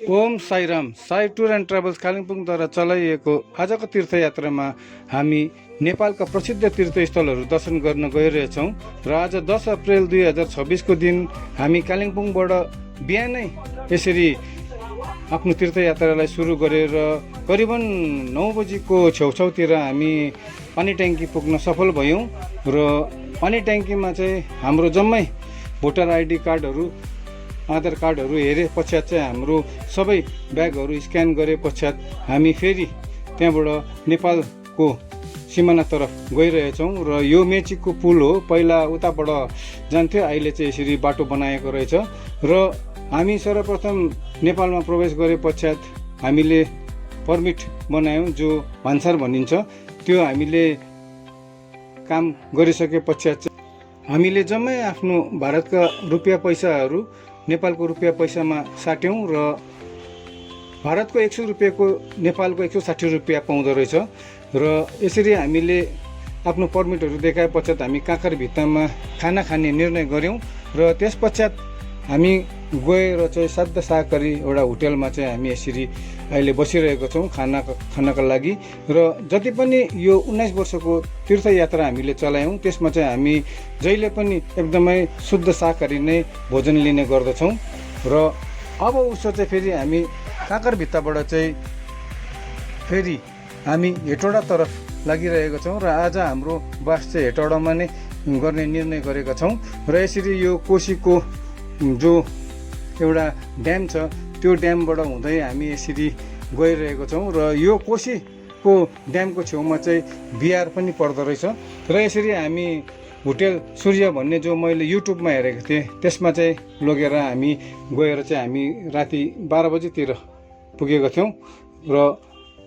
Om Sairam Sai tour and travels कालिम्पोङद्वारा चलाइएको आजको तीर्थयात्रामा हामी नेपालका प्रसिद्ध तीर्थस्थलहरू दर्शन गर्न गइरहेछौँ र आज 10 अप्रिल 2026 को दिन हामी कालिम्पोङबाट बिहानै यसरी आफ्नो तीर्थयात्रालाई सुरु गरेर करिबन 9 बजीको छेउछाउतिर हामी पानी ट्याङ्की पुग्न सफल भयौँ र पानी ट्याङ्कीमा चाहिँ हाम्रो जम्मै भोटर आइडी कार्डहरू आधार कार्डहरू हेरे पश्चात चाहिँ हाम्रो सबै ब्यागहरू स्क्यान गरे पश्चात हामी फेरि त्यहाँबाट नेपालको सिमानातर्फ गइरहेछौँ र यो मेचीको पुल हो। पहिला उताबाट जान्थ्यो, अहिले चाहिँ यसरी बाटो बनाएको रहेछ र हामी सर्वप्रथम नेपालमा प्रवेश गरे पश्चात हामीले पर्मिट बनायौँ, जो भान्सार भनिन्छ। त्यो हामीले काम गरिसके पश्चात हामीले जम्मै आफ्नो भारतका रुपियाँ पैसाहरू नेपालको रुपियाँ पैसामा साट्यौँ र भारतको 100 रुपियाँको नेपालको 160 रुपियाँ पाउँदो रहेछ र यसरी हामीले आफ्नो पर्मिटहरू देखाए पश्चात हामी काँकर भित्तामा खाना खाने निर्णय गऱ्यौँ र त्यस पश्चात हामी गएर चाहिँ साद्ध साकरी एउटा होटेलमा चाहिँ हामी यसरी अहिले बसिरहेको छौँ खानाका लागि। र जति पनि यो 19 वर्षको तीर्थयात्रा हामीले चलायौँ त्यसमा चाहिँ हामी जहिले पनि एकदमै शुद्ध शाकाहारी नै भोजन लिने गर्दछौँ र अब उसो चाहिँ फेरि हामी काँकर भित्ताबाट चाहिँ फेरि हामी हेटौडा तर्फ लागिरहेका छौँ र आज हाम्रो बास चाहिँ हेटौडामा नै गर्ने निर्णय गरेका छौँ र यसरी यो कोसीको जो एउटा ड्याम छ त्यो ड्यामबाट हुँदै हामी यसरी गइरहेको छौँ र यो कोसीको ड्यामको छेउमा चाहिँ बिहार पनि पर्दो रहेछ र यसरी हामी होटेल सूर्य भन्ने जो मैले युट्युबमा हेरेको थिएँ त्यसमा चाहिँ लगेर हामी गएर चाहिँ हामी राति 12 बजीतिर पुगेका थियौँ र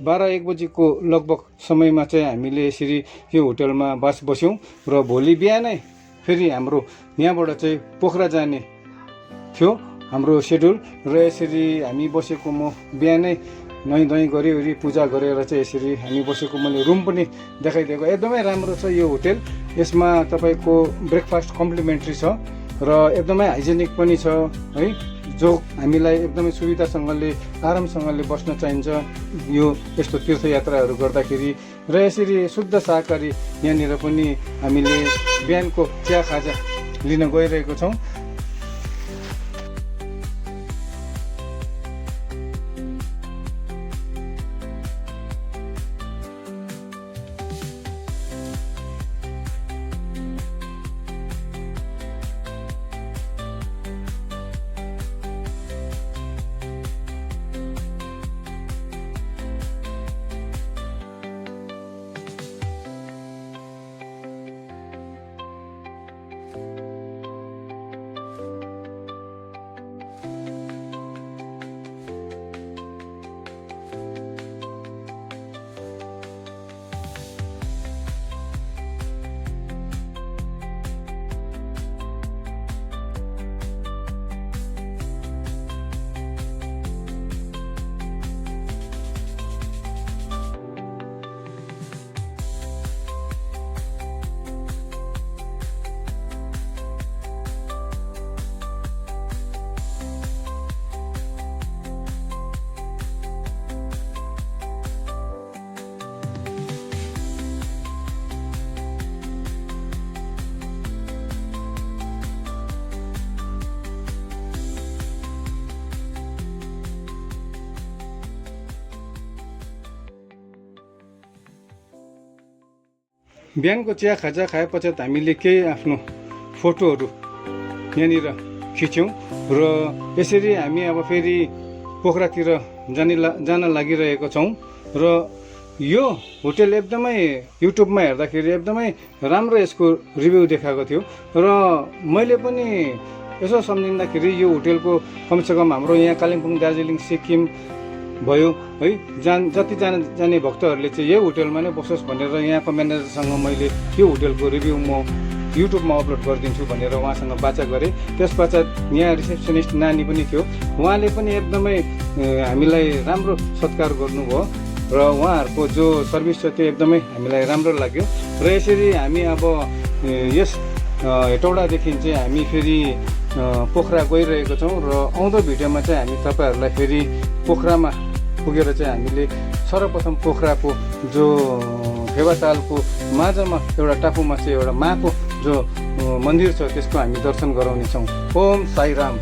12-1 बजीको लगभग समयमा चाहिँ हामीले यसरी यो होटेलमा बास बस्यौँ र भोलि बिहानै फेरि हाम्रो यहाँबाट चाहिँ पोखरा जाने थियो हाम्रो सेड्युल र यसरी हामी बसेको म बिहानै नुहाइ गरिवरी पूजा गरेर चाहिँ यसरी हामी बसेको मैले रुम पनि देखाइदिएको। एकदमै राम्रो छ यो होटेल, यसमा तपाईँको ब्रेकफास्ट कम्प्लिमेन्ट्री छ र एकदमै हाइजेनिक पनि छ है, जो हामीलाई एकदमै सुविधासँगले आरामसँगले बस्न चाहिन्छ यो यस्तो तीर्थयात्राहरू गर्दाखेरि। र यसरी शुद्ध शाकाहारी यहाँनिर पनि हामीले बिहानको चिया खाजा लिन गइरहेको छौँ। बिहानको चिया खाजा खाए पश्चात हामीले केही आफ्नो फोटोहरू यहाँनिर खिच्यौँ र यसरी हामी अब फेरि पोखरातिर जान लागिरहेको छौँ र यो होटेल एकदमै युट्युबमा हेर्दाखेरि एकदमै राम्रो यसको रिभ्यू देखाएको थियो र मैले पनि यसो सम्झिँदाखेरि यो होटेलको कमसेकम हाम्रो यहाँ कालिम्पोङ, दार्जिलिङ, सिक्किम भयो है, जति जाने भक्तहरूले चाहिँ यही होटेलमा नै बसोस् भनेर यहाँको म्यानेजरसँग मैले यो होटेलको रिभ्यू म युट्युबमा अपलोड गरिदिन्छु भनेर उहाँसँग बाचा गरेँ। त्यस पश्चात यहाँ रिसेप्सनिस्ट नानी पनि थियो, उहाँले पनि एकदमै हामीलाई राम्रो सत्कार गर्नुभयो र उहाँहरूको जो सर्भिस छ त्यो एकदमै हामीलाई राम्रो लाग्यो। र यसरी हामी अब यस हेटौडादेखि चाहिँ हामी फेरि पोखरा गइरहेको छौँ र आउँदो भिडियोमा चाहिँ हामी तपाईँहरूलाई फेरि पोखरामा पुगेर चाहिँ हामीले सर्वप्रथम पोखराको जो फेवातालको माझमा एउटा टापुमा चाहिँ एउटा माको जो मन्दिर छ त्यसको हामी दर्शन गराउनेछौँ। ओम साई राम।